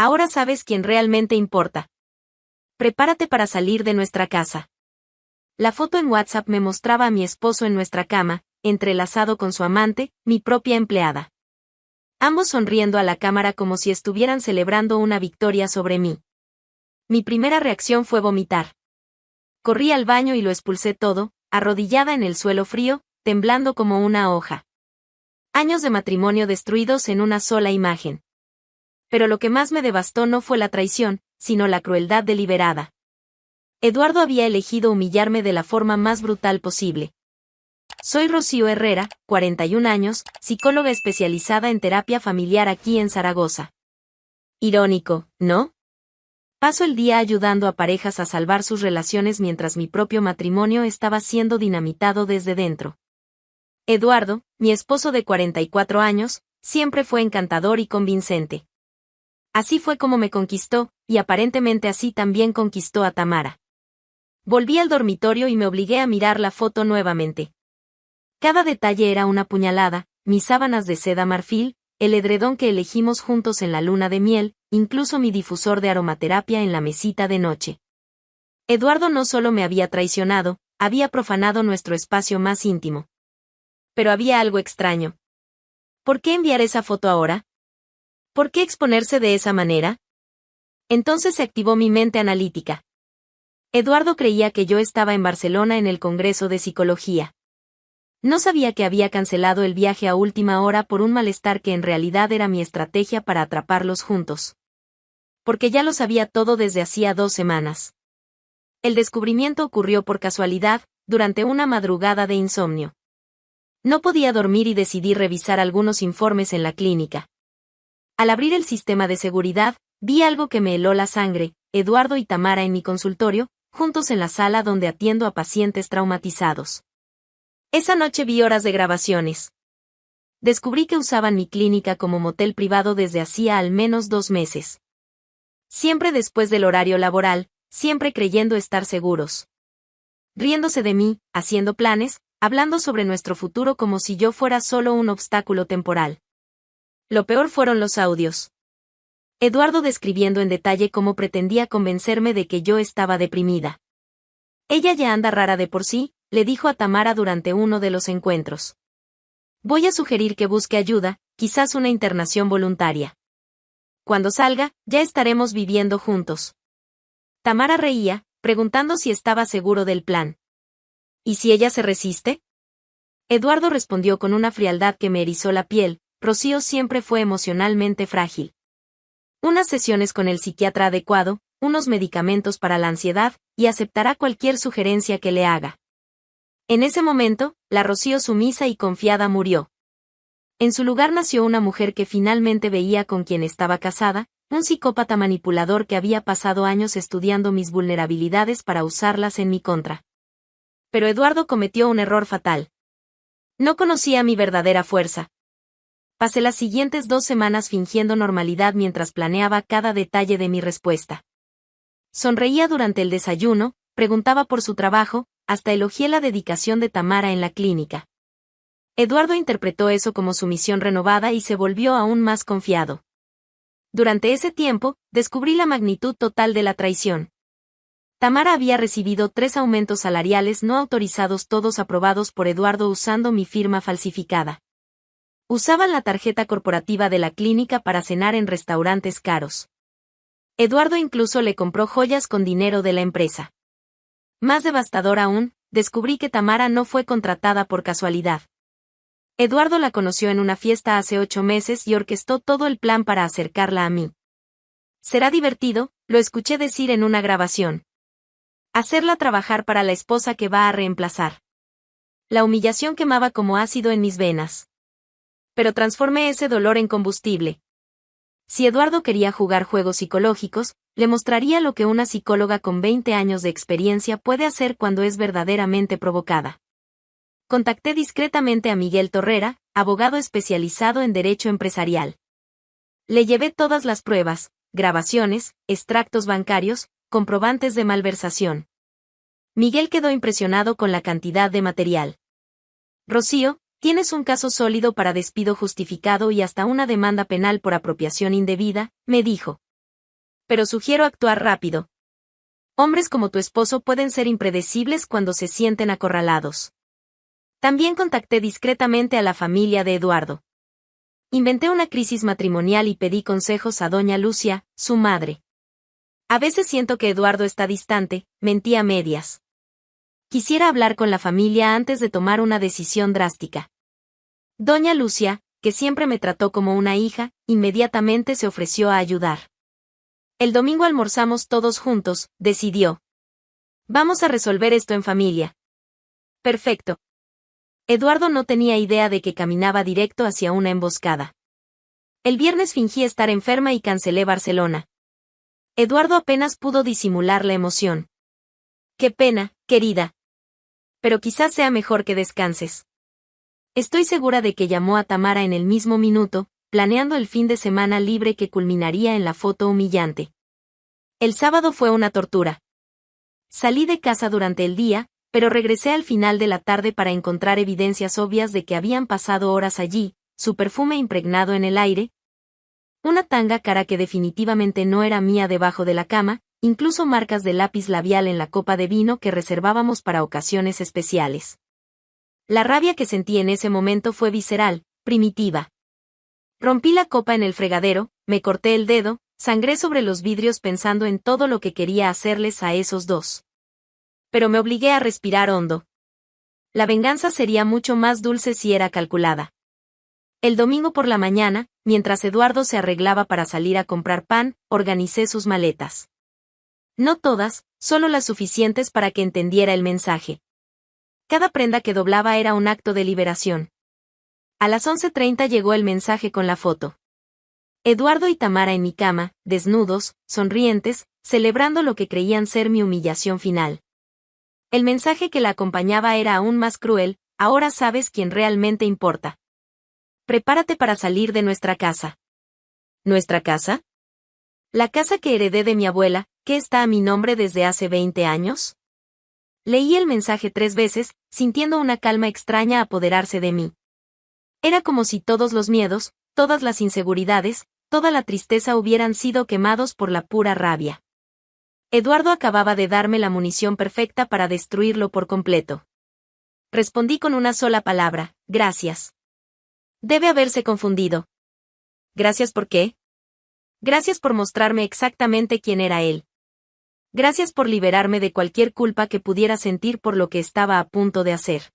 Ahora sabes quién realmente importa. Prepárate para salir de nuestra casa. La foto en WhatsApp me mostraba a mi esposo en nuestra cama, entrelazado con su amante, mi propia empleada. Ambos sonriendo a la cámara como si estuvieran celebrando una victoria sobre mí. Mi primera reacción fue vomitar. Corrí al baño y lo expulsé todo, arrodillada en el suelo frío, temblando como una hoja. Años de matrimonio destruidos en una sola imagen. Pero lo que más me devastó no fue la traición, sino la crueldad deliberada. Eduardo había elegido humillarme de la forma más brutal posible. Soy Rocío Herrera, 41 años, psicóloga especializada en terapia familiar aquí en Zaragoza. Irónico, ¿no? Paso el día ayudando a parejas a salvar sus relaciones mientras mi propio matrimonio estaba siendo dinamitado desde dentro. Eduardo, mi esposo de 44 años, siempre fue encantador y convincente. Así fue como me conquistó, y aparentemente así también conquistó a Tamara. Volví al dormitorio y me obligué a mirar la foto nuevamente. Cada detalle era una puñalada, mis sábanas de seda marfil, el edredón que elegimos juntos en la luna de miel, incluso mi difusor de aromaterapia en la mesita de noche. Eduardo no solo me había traicionado, había profanado nuestro espacio más íntimo. Pero había algo extraño. ¿Por qué enviar esa foto ahora? ¿Por qué exponerse de esa manera? Entonces se activó mi mente analítica. Eduardo creía que yo estaba en Barcelona en el Congreso de Psicología. No sabía que había cancelado el viaje a última hora por un malestar que en realidad era mi estrategia para atraparlos juntos. Porque ya lo sabía todo desde hacía 2 semanas. El descubrimiento ocurrió por casualidad, durante una madrugada de insomnio. No podía dormir y decidí revisar algunos informes en la clínica. Al abrir el sistema de seguridad, vi algo que me heló la sangre: Eduardo y Tamara en mi consultorio, juntos en la sala donde atiendo a pacientes traumatizados. Esa noche vi horas de grabaciones. Descubrí que usaban mi clínica como motel privado desde hacía al menos 2 meses. Siempre después del horario laboral, siempre creyendo estar seguros. Riéndose de mí, haciendo planes, hablando sobre nuestro futuro como si yo fuera solo un obstáculo temporal. Lo peor fueron los audios. Eduardo describiendo en detalle cómo pretendía convencerme de que yo estaba deprimida. Ella ya anda rara de por sí, le dijo a Tamara durante uno de los encuentros. Voy a sugerir que busque ayuda, quizás una internación voluntaria. Cuando salga, ya estaremos viviendo juntos. Tamara reía, preguntando si estaba seguro del plan. ¿Y si ella se resiste? Eduardo respondió con una frialdad que me erizó la piel: Rocío siempre fue emocionalmente frágil. Unas sesiones con el psiquiatra adecuado, unos medicamentos para la ansiedad, y aceptará cualquier sugerencia que le haga. En ese momento, la Rocío sumisa y confiada murió. En su lugar nació una mujer que finalmente veía con quien estaba casada, un psicópata manipulador que había pasado años estudiando mis vulnerabilidades para usarlas en mi contra. Pero Eduardo cometió un error fatal. No conocía mi verdadera fuerza. Pasé las siguientes 2 semanas fingiendo normalidad mientras planeaba cada detalle de mi respuesta. Sonreía durante el desayuno, preguntaba por su trabajo, hasta elogié la dedicación de Tamara en la clínica. Eduardo interpretó eso como sumisión renovada y se volvió aún más confiado. Durante ese tiempo, descubrí la magnitud total de la traición. Tamara había recibido 3 aumentos salariales no autorizados, todos aprobados por Eduardo usando mi firma falsificada. Usaban la tarjeta corporativa de la clínica para cenar en restaurantes caros. Eduardo incluso le compró joyas con dinero de la empresa. Más devastador aún, descubrí que Tamara no fue contratada por casualidad. Eduardo la conoció en una fiesta hace 8 meses y orquestó todo el plan para acercarla a mí. Será divertido, lo escuché decir en una grabación. Hacerla trabajar para la esposa que va a reemplazar. La humillación quemaba como ácido en mis venas. Pero transformé ese dolor en combustible. Si Eduardo quería jugar juegos psicológicos, le mostraría lo que una psicóloga con 20 años de experiencia puede hacer cuando es verdaderamente provocada. Contacté discretamente a Miguel Torrera, abogado especializado en derecho empresarial. Le llevé todas las pruebas, grabaciones, extractos bancarios, comprobantes de malversación. Miguel quedó impresionado con la cantidad de material. Rocío, tienes un caso sólido para despido justificado y hasta una demanda penal por apropiación indebida, me dijo. pero sugiero actuar rápido. Hombres como tu esposo pueden ser impredecibles cuando se sienten acorralados. También contacté discretamente a la familia de Eduardo. Inventé una crisis matrimonial y pedí consejos a doña Lucia, su madre. A veces siento que Eduardo está distante, mentí a medias. Quisiera hablar con la familia antes de tomar una decisión drástica. Doña Lucia, que siempre me trató como una hija, inmediatamente se ofreció a ayudar. El domingo almorzamos todos juntos, decidió. Vamos a resolver esto en familia. Perfecto. Eduardo no tenía idea de que caminaba directo hacia una emboscada. El viernes fingí estar enferma y cancelé Barcelona. Eduardo apenas pudo disimular la emoción. Qué pena, querida. Pero quizás sea mejor que descanses. Estoy segura de que llamó a Tamara en el mismo minuto, planeando el fin de semana libre que culminaría en la foto humillante. El sábado fue una tortura. Salí de casa durante el día, pero regresé al final de la tarde para encontrar evidencias obvias de que habían pasado horas allí, su perfume impregnado en el aire, una tanga cara que definitivamente no era mía debajo de la cama, incluso marcas de lápiz labial en la copa de vino que reservábamos para ocasiones especiales. La rabia que sentí en ese momento fue visceral, primitiva. Rompí la copa en el fregadero, me corté el dedo, sangré sobre los vidrios pensando en todo lo que quería hacerles a esos dos. Pero me obligué a respirar hondo. La venganza sería mucho más dulce si era calculada. El domingo por la mañana, mientras Eduardo se arreglaba para salir a comprar pan, organicé sus maletas. No todas, solo las suficientes para que entendiera el mensaje. Cada prenda que doblaba era un acto de liberación. A las 11:30 llegó el mensaje con la foto. Eduardo y Tamara en mi cama, desnudos, sonrientes, celebrando lo que creían ser mi humillación final. El mensaje que la acompañaba era aún más cruel: ahora sabes quién realmente importa. Prepárate para salir de nuestra casa. ¿Nuestra casa? La casa que heredé de mi abuela, que está a mi nombre desde hace 20 años. Leí el mensaje 3 veces, sintiendo una calma extraña apoderarse de mí. Era como si todos los miedos, todas las inseguridades, toda la tristeza hubieran sido quemados por la pura rabia. Eduardo acababa de darme la munición perfecta para destruirlo por completo. Respondí con una sola palabra: gracias. Debe haberse confundido. ¿Gracias por qué? Gracias por mostrarme exactamente quién era él. Gracias por liberarme de cualquier culpa que pudiera sentir por lo que estaba a punto de hacer.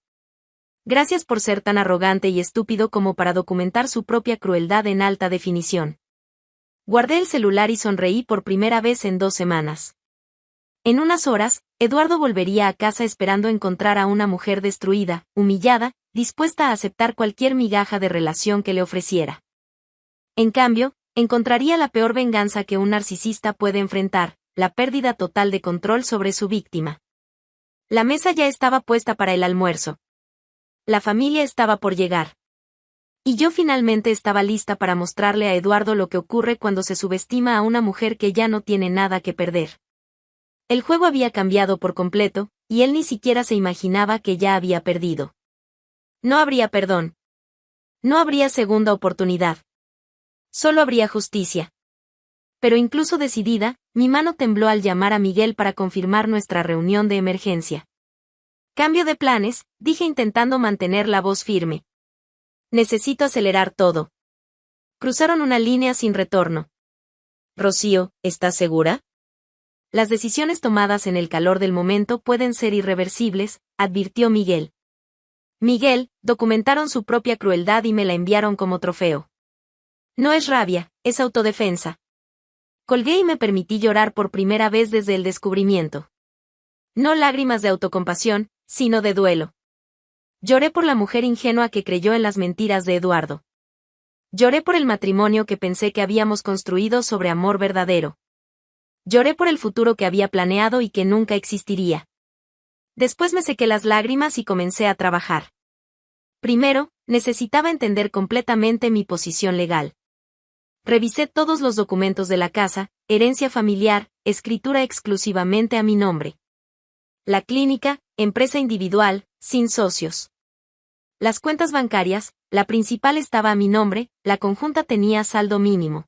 Gracias por ser tan arrogante y estúpido como para documentar su propia crueldad en alta definición. Guardé el celular y sonreí por primera vez en 2 semanas. En unas horas, Eduardo volvería a casa esperando encontrar a una mujer destruida, humillada, dispuesta a aceptar cualquier migaja de relación que le ofreciera. En cambio, encontraría la peor venganza que un narcisista puede enfrentar: la pérdida total de control sobre su víctima. La mesa ya estaba puesta para el almuerzo. La familia estaba por llegar. Y yo finalmente estaba lista para mostrarle a Eduardo lo que ocurre cuando se subestima a una mujer que ya no tiene nada que perder. El juego había cambiado por completo, y él ni siquiera se imaginaba que ya había perdido. No habría perdón. No habría segunda oportunidad. Solo habría justicia. Pero incluso decidida, mi mano tembló al llamar a Miguel para confirmar nuestra reunión de emergencia. Cambio de planes, dije intentando mantener la voz firme. Necesito acelerar todo. Cruzaron una línea sin retorno. Rocío, ¿estás segura? Las decisiones tomadas en el calor del momento pueden ser irreversibles, advirtió Miguel. Miguel, documentaron su propia crueldad y me la enviaron como trofeo. No es rabia, es autodefensa. Colgué y me permití llorar por primera vez desde el descubrimiento. No lágrimas de autocompasión, sino de duelo. Lloré por la mujer ingenua que creyó en las mentiras de Eduardo. Lloré por el matrimonio que pensé que habíamos construido sobre amor verdadero. Lloré por el futuro que había planeado y que nunca existiría. Después me sequé las lágrimas y comencé a trabajar. Primero, necesitaba entender completamente mi posición legal. Revisé todos los documentos de la casa: herencia familiar, escritura exclusivamente a mi nombre. La clínica, empresa individual, sin socios. Las cuentas bancarias, la principal estaba a mi nombre, la conjunta tenía saldo mínimo.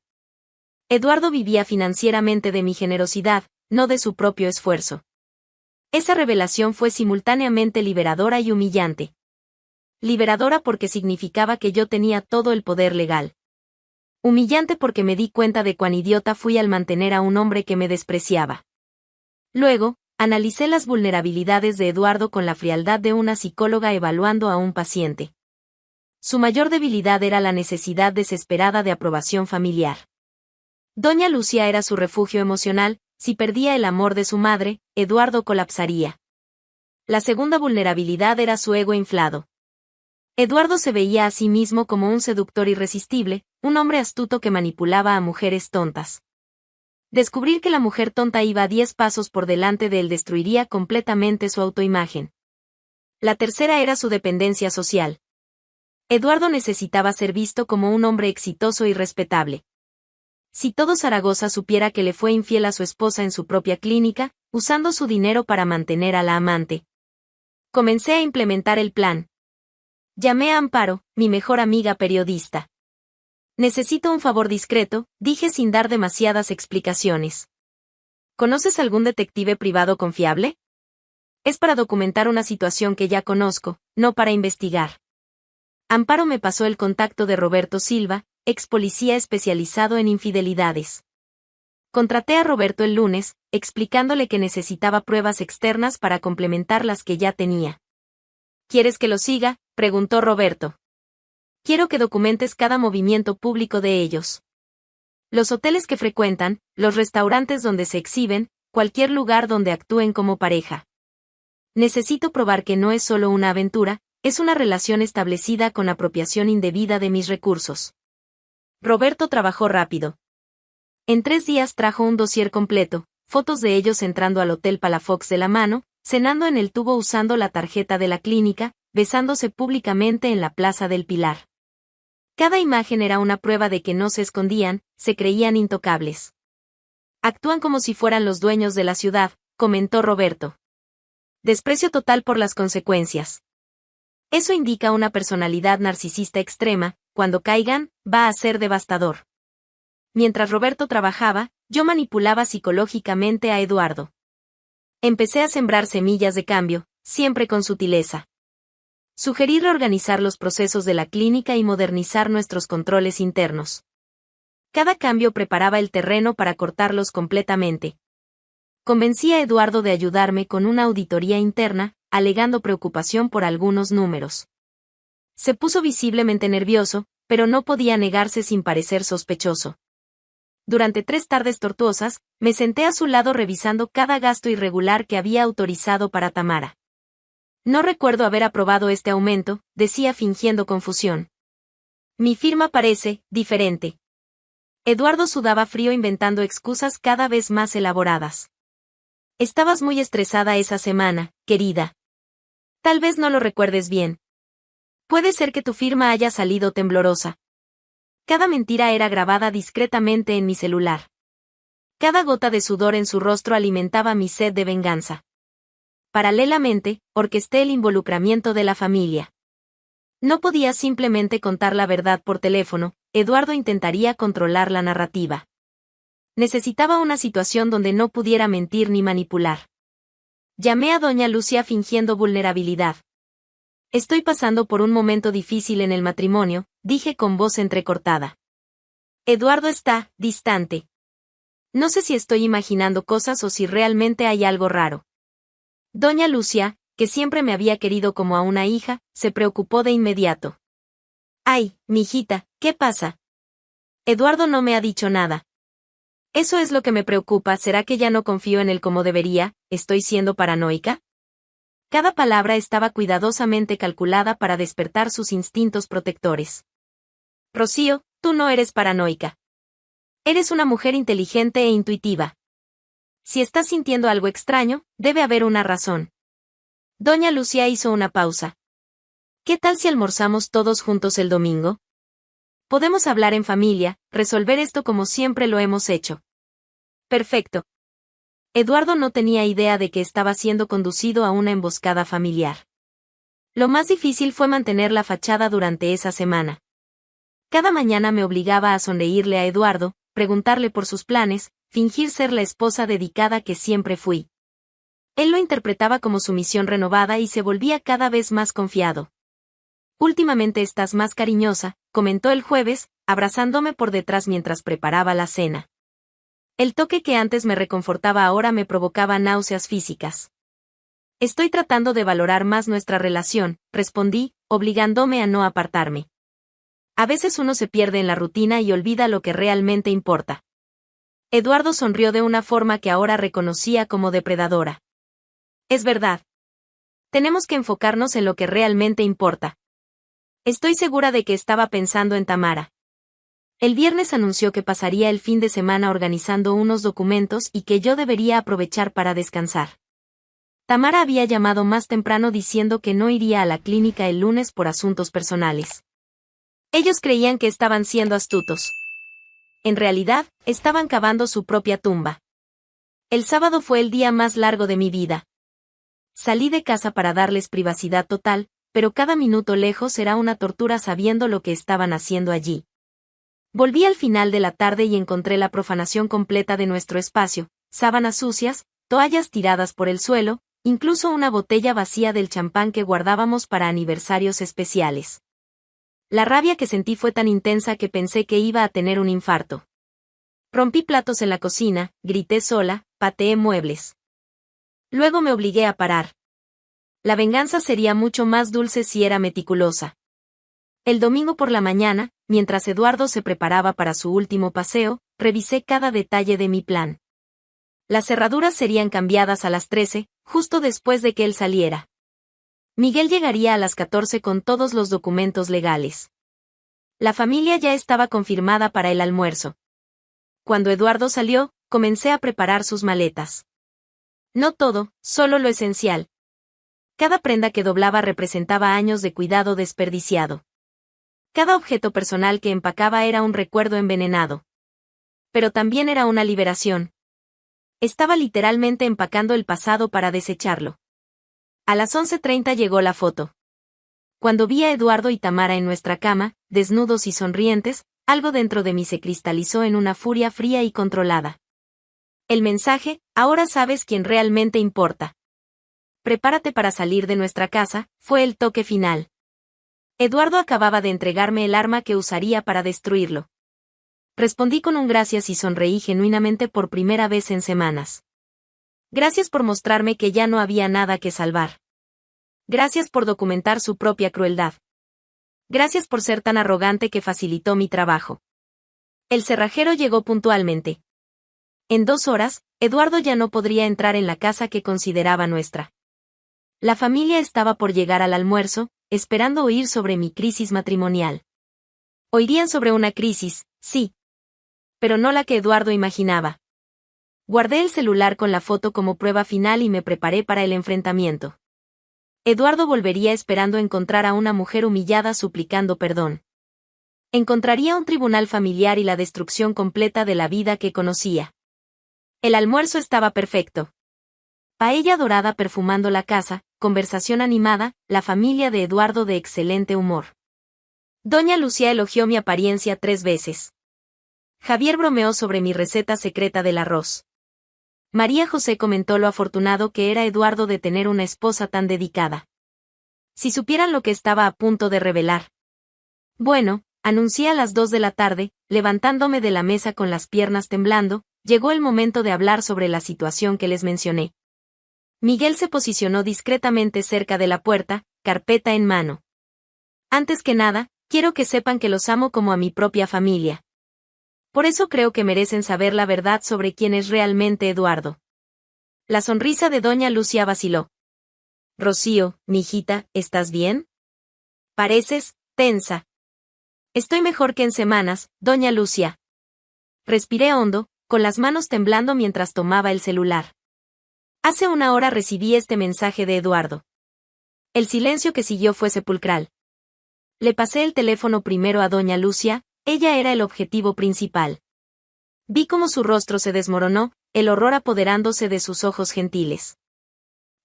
Eduardo vivía financieramente de mi generosidad, no de su propio esfuerzo. Esa revelación fue simultáneamente liberadora y humillante. Liberadora porque significaba que yo tenía todo el poder legal. Humillante porque me di cuenta de cuán idiota fui al mantener a un hombre que me despreciaba. Luego, analicé las vulnerabilidades de Eduardo con la frialdad de una psicóloga evaluando a un paciente. Su mayor debilidad era la necesidad desesperada de aprobación familiar. Doña Lucia era su refugio emocional, si perdía el amor de su madre, Eduardo colapsaría. La segunda vulnerabilidad era su ego inflado. Eduardo se veía a sí mismo como un seductor irresistible, un hombre astuto que manipulaba a mujeres tontas. Descubrir que la mujer tonta iba a 10 pasos por delante de él destruiría completamente su autoimagen. La tercera era su dependencia social. Eduardo necesitaba ser visto como un hombre exitoso y respetable. Si todo Zaragoza supiera que le fue infiel a su esposa en su propia clínica, usando su dinero para mantener a la amante. Comencé a implementar el plan. Llamé a Amparo, mi mejor amiga periodista. Necesito un favor discreto, dije sin dar demasiadas explicaciones. ¿Conoces algún detective privado confiable? Es para documentar una situación que ya conozco, no para investigar. Amparo me pasó el contacto de Roberto Silva, ex policía especializado en infidelidades. Contraté a Roberto el lunes, explicándole que necesitaba pruebas externas para complementar las que ya tenía. ¿Quieres que lo siga?, preguntó Roberto. Quiero que documentes cada movimiento público de ellos. Los hoteles que frecuentan, los restaurantes donde se exhiben, cualquier lugar donde actúen como pareja. Necesito probar que no es solo una aventura, es una relación establecida con apropiación indebida de mis recursos. Roberto trabajó rápido. En 3 días trajo un dossier completo, fotos de ellos entrando al Hotel Palafox de la mano, cenando en el tubo usando la tarjeta de la clínica, besándose públicamente en la Plaza del Pilar. Cada imagen era una prueba de que no se escondían, se creían intocables. Actúan como si fueran los dueños de la ciudad, comentó Roberto. Desprecio total por las consecuencias. Eso indica una personalidad narcisista extrema, cuando caigan, va a ser devastador. Mientras Roberto trabajaba, yo manipulaba psicológicamente a Eduardo. Empecé a sembrar semillas de cambio, siempre con sutileza. Sugerí reorganizar los procesos de la clínica y modernizar nuestros controles internos. Cada cambio preparaba el terreno para cortarlos completamente. Convencí a Eduardo de ayudarme con una auditoría interna, alegando preocupación por algunos números. Se puso visiblemente nervioso, pero no podía negarse sin parecer sospechoso. Durante 3 tardes tortuosas, me senté a su lado revisando cada gasto irregular que había autorizado para Tamara. No recuerdo haber aprobado este aumento, decía fingiendo confusión. Mi firma parece diferente. Eduardo sudaba frío inventando excusas cada vez más elaboradas. Estabas muy estresada esa semana, querida. Tal vez no lo recuerdes bien. Puede ser que tu firma haya salido temblorosa. Cada mentira era grabada discretamente en mi celular. Cada gota de sudor en su rostro alimentaba mi sed de venganza. Paralelamente, orquesté el involucramiento de la familia. No podía simplemente contar la verdad por teléfono, Eduardo intentaría controlar la narrativa. Necesitaba una situación donde no pudiera mentir ni manipular. Llamé a doña Lucia fingiendo vulnerabilidad. Estoy pasando por un momento difícil en el matrimonio, dije con voz entrecortada. Eduardo está distante. No sé si estoy imaginando cosas o si realmente hay algo raro. Doña Lucia, que siempre me había querido como a una hija, se preocupó de inmediato. Ay, mijita, ¿qué pasa? Eduardo no me ha dicho nada. Eso es lo que me preocupa, ¿será que ya no confío en él como debería? ¿Estoy siendo paranoica? Cada palabra estaba cuidadosamente calculada para despertar sus instintos protectores. Rocío, tú no eres paranoica. Eres una mujer inteligente e intuitiva. Si estás sintiendo algo extraño, debe haber una razón. Doña Lucia hizo una pausa. ¿Qué tal si almorzamos todos juntos el domingo? Podemos hablar en familia, resolver esto como siempre lo hemos hecho. Perfecto. Eduardo no tenía idea de que estaba siendo conducido a una emboscada familiar. Lo más difícil fue mantener la fachada durante esa semana. Cada mañana me obligaba a sonreírle a Eduardo, preguntarle por sus planes, fingir ser la esposa dedicada que siempre fui. Él lo interpretaba como sumisión renovada y se volvía cada vez más confiado. Últimamente estás más cariñosa, comentó el jueves, abrazándome por detrás mientras preparaba la cena. El toque que antes me reconfortaba ahora me provocaba náuseas físicas. Estoy tratando de valorar más nuestra relación, respondí, obligándome a no apartarme. A veces uno se pierde en la rutina y olvida lo que realmente importa. Eduardo sonrió de una forma que ahora reconocía como depredadora. Es verdad. Tenemos que enfocarnos en lo que realmente importa. Estoy segura de que estaba pensando en Tamara. El viernes anunció que pasaría el fin de semana organizando unos documentos y que yo debería aprovechar para descansar. Tamara había llamado más temprano diciendo que no iría a la clínica el lunes por asuntos personales. Ellos creían que estaban siendo astutos. En realidad, estaban cavando su propia tumba. El sábado fue el día más largo de mi vida. Salí de casa para darles privacidad total, pero cada minuto lejos era una tortura sabiendo lo que estaban haciendo allí. Volví al final de la tarde y encontré la profanación completa de nuestro espacio, sábanas sucias, toallas tiradas por el suelo, incluso una botella vacía del champán que guardábamos para aniversarios especiales. La rabia que sentí fue tan intensa que pensé que iba a tener un infarto. Rompí platos en la cocina, grité sola, pateé muebles. Luego me obligué a parar. La venganza sería mucho más dulce si era meticulosa. El domingo por la mañana, mientras Eduardo se preparaba para su último paseo, revisé cada detalle de mi plan. Las cerraduras serían cambiadas a las 13, justo después de que él saliera. Miguel llegaría a las 14 con todos los documentos legales. La familia ya estaba confirmada para el almuerzo. Cuando Eduardo salió, comencé a preparar sus maletas. No todo, solo lo esencial. Cada prenda que doblaba representaba años de cuidado desperdiciado. Cada objeto personal que empacaba era un recuerdo envenenado. Pero también era una liberación. Estaba literalmente empacando el pasado para desecharlo. A las 11:30 llegó la foto. Cuando vi a Eduardo y Tamara en nuestra cama, desnudos y sonrientes, algo dentro de mí se cristalizó en una furia fría y controlada. El mensaje, ahora sabes quién realmente importa. Prepárate para salir de nuestra casa, fue el toque final. Eduardo acababa de entregarme el arma que usaría para destruirlo. Respondí con un gracias y sonreí genuinamente por primera vez en semanas. Gracias por mostrarme que ya no había nada que salvar. Gracias por documentar su propia crueldad. Gracias por ser tan arrogante que facilitó mi trabajo. El cerrajero llegó puntualmente. En 2 horas, Eduardo ya no podría entrar en la casa que consideraba nuestra. La familia estaba por llegar al almuerzo, esperando oír sobre mi crisis matrimonial. Oirían sobre una crisis, sí. Pero no la que Eduardo imaginaba. Guardé el celular con la foto como prueba final y me preparé para el enfrentamiento. Eduardo volvería esperando encontrar a una mujer humillada suplicando perdón. Encontraría un tribunal familiar y la destrucción completa de la vida que conocía. El almuerzo estaba perfecto. Paella dorada perfumando la casa, conversación animada, la familia de Eduardo de excelente humor. Doña Lucía elogió mi apariencia 3 veces. Javier bromeó sobre mi receta secreta del arroz. María José comentó lo afortunado que era Eduardo de tener una esposa tan dedicada. Si supieran lo que estaba a punto de revelar. Bueno, anuncié a las 2 de la tarde, levantándome de la mesa con las piernas temblando, llegó el momento de hablar sobre la situación que les mencioné. Miguel se posicionó discretamente cerca de la puerta, carpeta en mano. Antes que nada, quiero que sepan que los amo como a mi propia familia. Por eso creo que merecen saber la verdad sobre quién es realmente Eduardo. La sonrisa de doña Lucia vaciló. Rocío, mijita, ¿estás bien? Pareces tensa. Estoy mejor que en semanas, doña Lucia. Respiré hondo, con las manos temblando mientras tomaba el celular. Hace 1 hora recibí este mensaje de Eduardo. El silencio que siguió fue sepulcral. Le pasé el teléfono primero a doña Lucia, ella era el objetivo principal. Vi cómo su rostro se desmoronó, el horror apoderándose de sus ojos gentiles.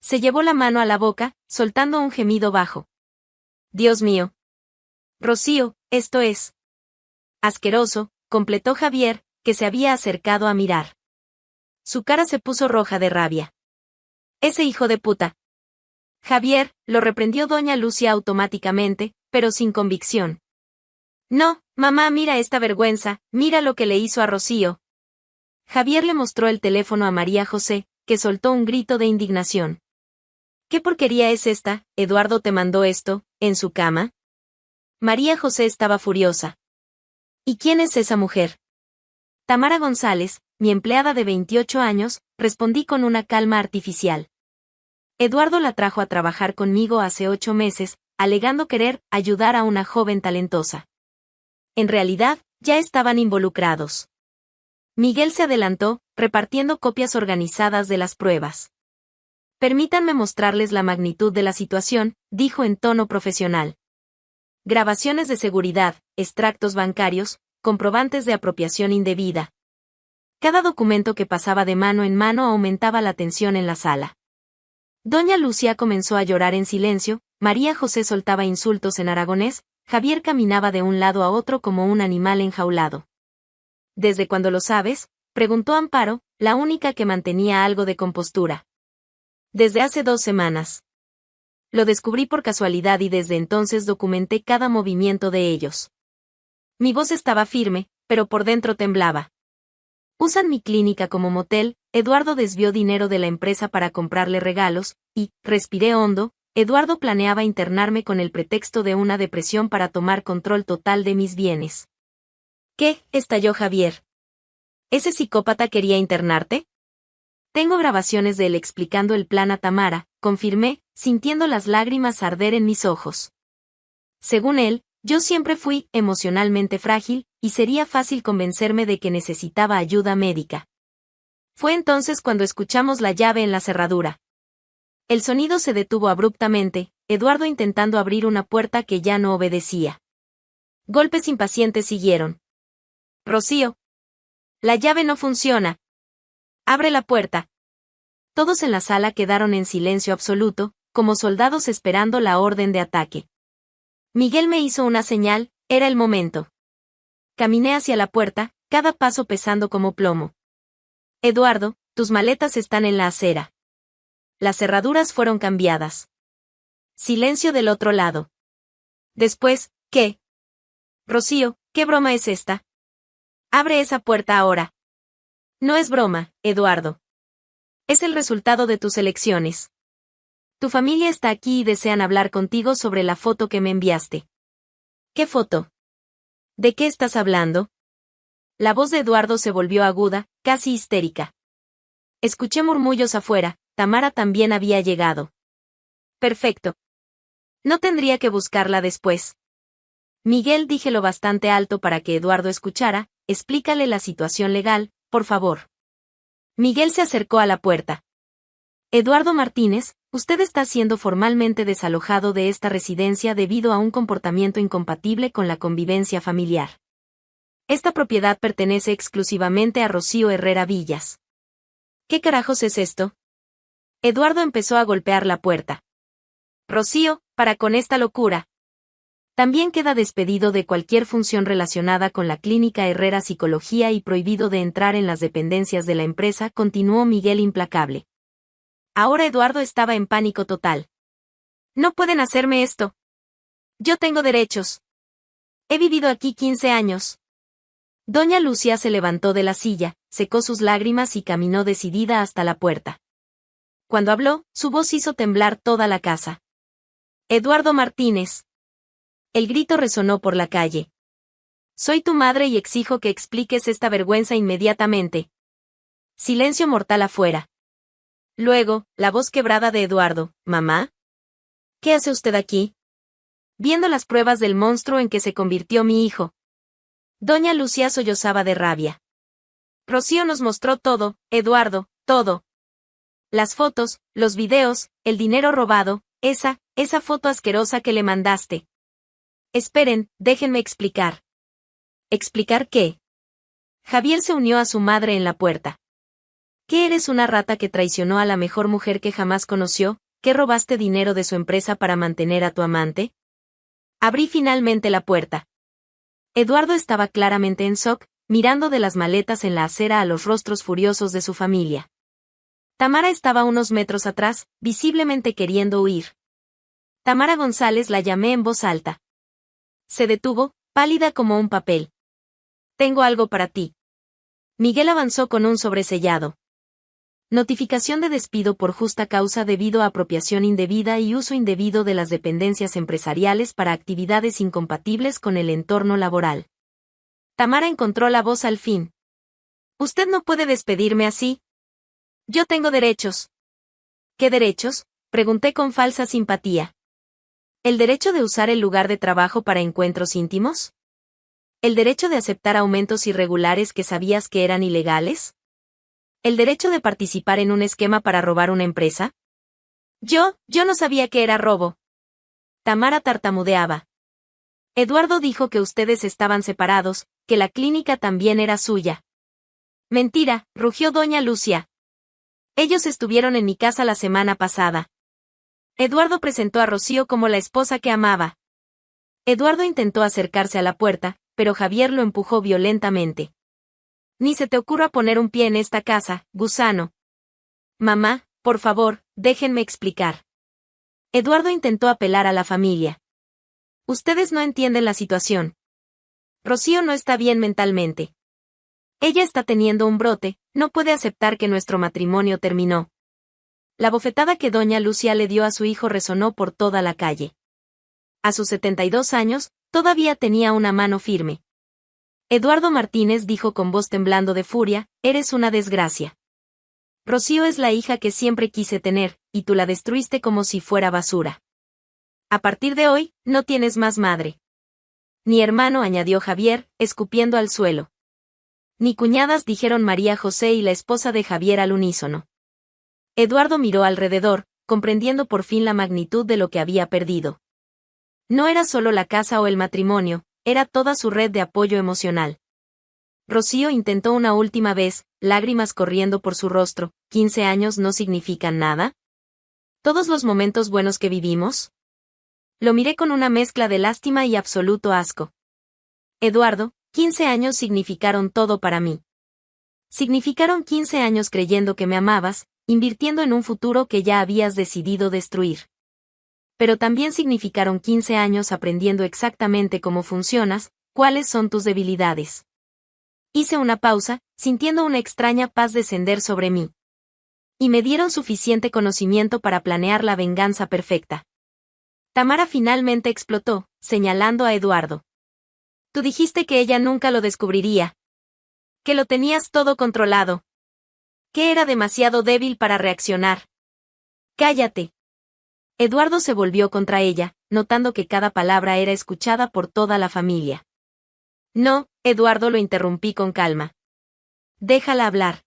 Se llevó la mano a la boca, soltando un gemido bajo. Dios mío. Rocío, esto es asqueroso, completó Javier, que se había acercado a mirar. Su cara se puso roja de rabia. «Ese hijo de puta». «Javier», lo reprendió doña Lucia automáticamente, pero sin convicción. «No, mamá, mira esta vergüenza, mira lo que le hizo a Rocío». Javier le mostró el teléfono a María José, que soltó un grito de indignación. «¿Qué porquería es esta? ¿Eduardo te mandó esto, en su cama?» María José estaba furiosa. «¿Y quién es esa mujer?» «Tamara González, mi empleada de 28 años», respondí con una calma artificial. «Eduardo la trajo a trabajar conmigo hace 8 meses, alegando querer ayudar a una joven talentosa. En realidad, ya estaban involucrados». Miguel se adelantó, repartiendo copias organizadas de las pruebas. «Permítanme mostrarles la magnitud de la situación», dijo en tono profesional. Grabaciones de seguridad, extractos bancarios, comprobantes de apropiación indebida. Cada documento que pasaba de mano en mano aumentaba la tensión en la sala. Doña Lucia comenzó a llorar en silencio, María José soltaba insultos en aragonés, Javier caminaba de un lado a otro como un animal enjaulado. «¿Desde cuándo lo sabes?», preguntó Amparo, la única que mantenía algo de compostura. «Desde hace 2 semanas. Lo descubrí por casualidad y desde entonces documenté cada movimiento de ellos». Mi voz estaba firme, pero por dentro temblaba. «Usan mi clínica como motel», Eduardo desvió dinero de la empresa para comprarle regalos, y, respiré hondo, Eduardo planeaba internarme con el pretexto de una depresión para tomar control total de mis bienes. «¿Qué?», estalló Javier. «¿Ese psicópata quería internarte?». «Tengo grabaciones de él explicando el plan a Tamara», confirmé, sintiendo las lágrimas arder en mis ojos. Según él, yo siempre fui emocionalmente frágil, y sería fácil convencerme de que necesitaba ayuda médica. Fue entonces cuando escuchamos la llave en la cerradura. El sonido se detuvo abruptamente, Eduardo intentando abrir una puerta que ya no obedecía. Golpes impacientes siguieron. «Rocío. La llave no funciona. Abre la puerta». Todos en la sala quedaron en silencio absoluto, como soldados esperando la orden de ataque. Miguel me hizo una señal, era el momento. Caminé hacia la puerta, cada paso pesando como plomo. «Eduardo, tus maletas están en la acera». Las cerraduras fueron cambiadas. Silencio del otro lado. Después, ¿qué? «Rocío, ¿qué broma es esta? Abre esa puerta ahora». «No es broma, Eduardo. Es el resultado de tus elecciones. Tu familia está aquí y desean hablar contigo sobre la foto que me enviaste». «¿Qué foto? ¿De qué estás hablando?». La voz de Eduardo se volvió aguda, casi histérica. Escuché murmullos afuera, Tamara también había llegado. «Perfecto. No tendría que buscarla después». «Miguel», dije lo bastante alto para que Eduardo escuchara, «explícale la situación legal, por favor». Miguel se acercó a la puerta. «Eduardo Martínez, usted está siendo formalmente desalojado de esta residencia debido a un comportamiento incompatible con la convivencia familiar. Esta propiedad pertenece exclusivamente a Rocío Herrera Villas». «¿Qué carajos es esto?». Eduardo empezó a golpear la puerta. «Rocío, para con esta locura. También queda despedido de cualquier función relacionada con la clínica Herrera Psicología y prohibido de entrar en las dependencias de la empresa», continuó Miguel implacable. Ahora Eduardo estaba en pánico total. «No pueden hacerme esto. Yo tengo derechos. He vivido aquí 15 años». Doña Lucia se levantó de la silla, secó sus lágrimas y caminó decidida hasta la puerta. Cuando habló, su voz hizo temblar toda la casa. «Eduardo Martínez». El grito resonó por la calle. «Soy tu madre y exijo que expliques esta vergüenza inmediatamente». Silencio mortal afuera. Luego, la voz quebrada de Eduardo: «¿Mamá? ¿Qué hace usted aquí?». «Viendo las pruebas del monstruo en que se convirtió mi hijo». Doña Lucia sollozaba de rabia. «Rocío nos mostró todo, Eduardo, todo. Las fotos, los videos, el dinero robado, esa foto asquerosa que le mandaste». «Esperen, déjenme explicar». «¿Explicar qué?». Javier se unió a su madre en la puerta. «¿Qué eres, una rata que traicionó a la mejor mujer que jamás conoció, que robaste dinero de su empresa para mantener a tu amante?». Abrí finalmente la puerta. Eduardo estaba claramente en shock, mirando de las maletas en la acera a los rostros furiosos de su familia. Tamara estaba unos metros atrás, visiblemente queriendo huir. Tamara González, la llamé en voz alta. Se detuvo, pálida como un papel. Tengo algo para ti. Miguel avanzó con un sobresellado. Notificación de despido por justa causa debido a apropiación indebida y uso indebido de las dependencias empresariales para actividades incompatibles con el entorno laboral. Tamara encontró la voz al fin. Usted no puede despedirme así. Yo tengo derechos. ¿Qué derechos?, pregunté con falsa simpatía. ¿El derecho de usar el lugar de trabajo para encuentros íntimos? ¿El derecho de aceptar aumentos irregulares que sabías que eran ilegales? ¿El derecho de participar en un esquema para robar una empresa? Yo no sabía que era robo. Tamara tartamudeaba. Eduardo dijo que ustedes estaban separados, que la clínica también era suya. Mentira, rugió doña Lucia. Ellos estuvieron en mi casa la semana pasada. Eduardo presentó a Rocío como la esposa que amaba. Eduardo intentó acercarse a la puerta, pero Javier lo empujó violentamente. Ni se te ocurra poner un pie en esta casa, gusano. Mamá, por favor, déjenme explicar. Eduardo intentó apelar a la familia. Ustedes no entienden la situación. Rocío no está bien mentalmente. Ella está teniendo un brote, no puede aceptar que nuestro matrimonio terminó. La bofetada que doña Lucia le dio a su hijo resonó por toda la calle. A sus 72 años, todavía tenía una mano firme. Eduardo Martínez dijo con voz temblando de furia, eres una desgracia. Rocío es la hija que siempre quise tener, y tú la destruiste como si fuera basura. A partir de hoy, no tienes más madre. Ni hermano, añadió Javier, escupiendo al suelo. Ni cuñadas, dijeron María José y la esposa de Javier al unísono. Eduardo miró alrededor, comprendiendo por fin la magnitud de lo que había perdido. No era solo la casa o el matrimonio, era toda su red de apoyo emocional. Rocío intentó una última vez, lágrimas corriendo por su rostro. ¿15 años no significan nada? ¿Todos los momentos buenos que vivimos? Lo miré con una mezcla de lástima y absoluto asco. Eduardo, 15 años significaron todo para mí. Significaron 15 años creyendo que me amabas, invirtiendo en un futuro que ya habías decidido destruir. Pero también significaron 15 años aprendiendo exactamente cómo funcionas, cuáles son tus debilidades. Hice una pausa, sintiendo una extraña paz descender sobre mí. Y me dieron suficiente conocimiento para planear la venganza perfecta. Tamara finalmente explotó, señalando a Eduardo. Tú dijiste que ella nunca lo descubriría. Que lo tenías todo controlado. Que era demasiado débil para reaccionar. Cállate. Eduardo se volvió contra ella, notando que cada palabra era escuchada por toda la familia. No, Eduardo, lo interrumpí con calma. Déjala hablar.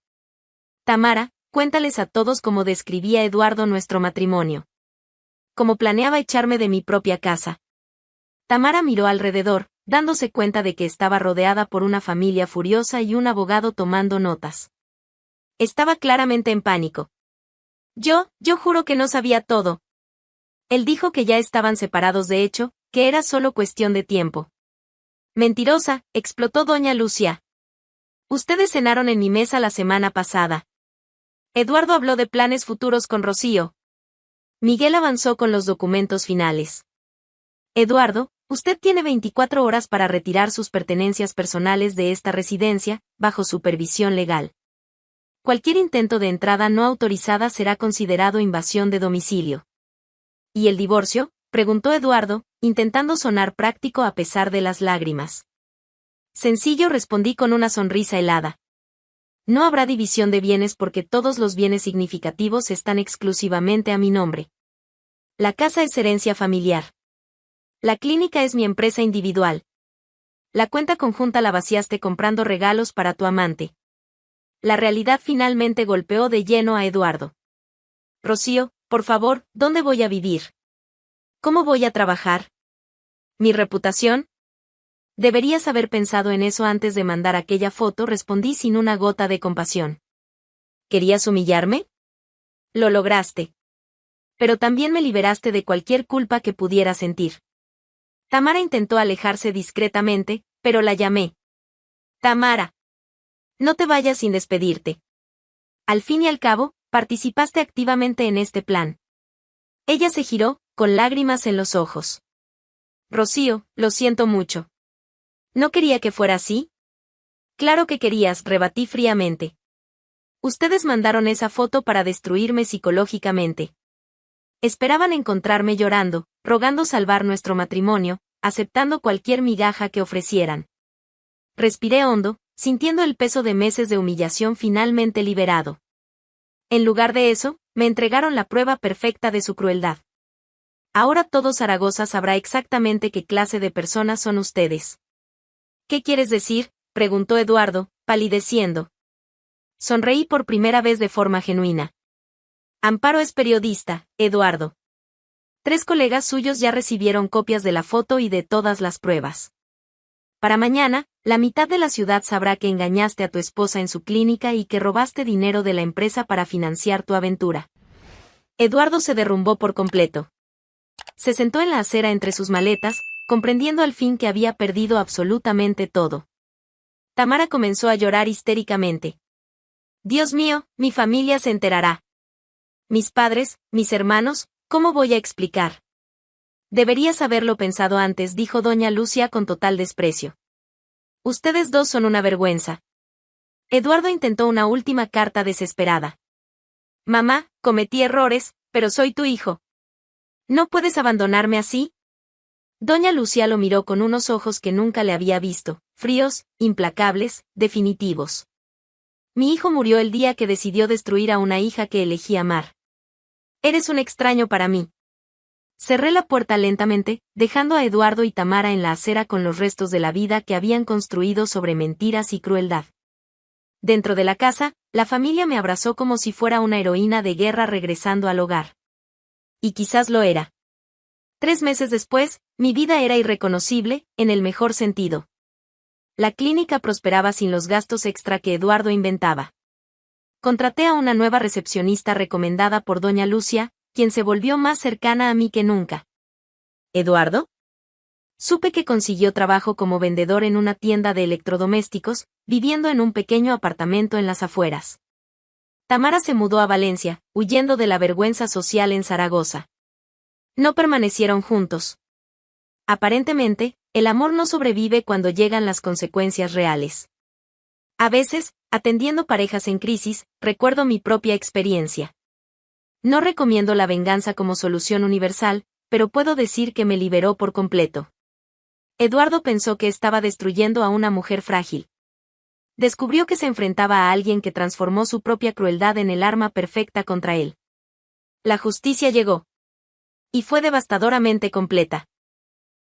Tamara, cuéntales a todos cómo describía Eduardo nuestro matrimonio. Cómo planeaba echarme de mi propia casa. Tamara miró alrededor, dándose cuenta de que estaba rodeada por una familia furiosa y un abogado tomando notas. Estaba claramente en pánico. Yo juro que no sabía todo. Él dijo que ya estaban separados, de hecho, que era solo cuestión de tiempo. Mentirosa, explotó doña Lucia. Ustedes cenaron en mi mesa la semana pasada. Eduardo habló de planes futuros con Rocío. Miguel avanzó con los documentos finales. Eduardo, usted tiene 24 horas para retirar sus pertenencias personales de esta residencia, bajo supervisión legal. Cualquier intento de entrada no autorizada será considerado invasión de domicilio. ¿Y el divorcio?, preguntó Eduardo, intentando sonar práctico a pesar de las lágrimas. Sencillo, respondí con una sonrisa helada. No habrá división de bienes porque todos los bienes significativos están exclusivamente a mi nombre. La casa es herencia familiar. La clínica es mi empresa individual. La cuenta conjunta la vaciaste comprando regalos para tu amante. La realidad finalmente golpeó de lleno a Eduardo. Rocío, por favor, ¿dónde voy a vivir? ¿Cómo voy a trabajar? ¿Mi reputación? Deberías haber pensado en eso antes de mandar aquella foto, respondí sin una gota de compasión. ¿Querías humillarme? Lo lograste. Pero también me liberaste de cualquier culpa que pudiera sentir. Tamara intentó alejarse discretamente, pero la llamé. Tamara. No te vayas sin despedirte. Al fin y al cabo, participaste activamente en este plan. Ella se giró, con lágrimas en los ojos. Rocío, lo siento mucho. ¿No quería que fuera así? Claro que querías, rebatí fríamente. Ustedes mandaron esa foto para destruirme psicológicamente. Esperaban encontrarme llorando, rogando salvar nuestro matrimonio, aceptando cualquier migaja que ofrecieran. Respiré hondo, sintiendo el peso de meses de humillación finalmente liberado. En lugar de eso, me entregaron la prueba perfecta de su crueldad. Ahora todo Zaragoza sabrá exactamente qué clase de personas son ustedes. ¿Qué quieres decir?, preguntó Eduardo, palideciendo. Sonreí por primera vez de forma genuina. Amparo es periodista, Eduardo. 3 colegas suyos ya recibieron copias de la foto y de todas las pruebas. Para mañana, la mitad de la ciudad sabrá que engañaste a tu esposa en su clínica y que robaste dinero de la empresa para financiar tu aventura. Eduardo se derrumbó por completo. Se sentó en la acera entre sus maletas, comprendiendo al fin que había perdido absolutamente todo. Tamara comenzó a llorar histéricamente. Dios mío, mi familia se enterará. Mis padres, mis hermanos, ¿cómo voy a explicar? Deberías haberlo pensado antes, dijo doña Lucia con total desprecio. Ustedes dos son una vergüenza. Eduardo intentó una última carta desesperada. Mamá, cometí errores, pero soy tu hijo. ¿No puedes abandonarme así? Doña Lucia lo miró con unos ojos que nunca le había visto, fríos, implacables, definitivos. Mi hijo murió el día que decidió destruir a una hija que elegí amar. Eres un extraño para mí. Cerré la puerta lentamente, dejando a Eduardo y Tamara en la acera con los restos de la vida que habían construido sobre mentiras y crueldad. Dentro de la casa, la familia me abrazó como si fuera una heroína de guerra regresando al hogar. Y quizás lo era. 3 meses después, mi vida era irreconocible, en el mejor sentido. La clínica prosperaba sin los gastos extra que Eduardo inventaba. Contraté a una nueva recepcionista recomendada por doña Lucia, quien se volvió más cercana a mí que nunca. ¿Eduardo? Supe que consiguió trabajo como vendedor en una tienda de electrodomésticos, viviendo en un pequeño apartamento en las afueras. Tamara se mudó a Valencia, huyendo de la vergüenza social en Zaragoza. No permanecieron juntos. Aparentemente, el amor no sobrevive cuando llegan las consecuencias reales. A veces, atendiendo parejas en crisis, recuerdo mi propia experiencia. No recomiendo la venganza como solución universal, pero puedo decir que me liberó por completo. Eduardo pensó que estaba destruyendo a una mujer frágil. Descubrió que se enfrentaba a alguien que transformó su propia crueldad en el arma perfecta contra él. La justicia llegó. Y fue devastadoramente completa.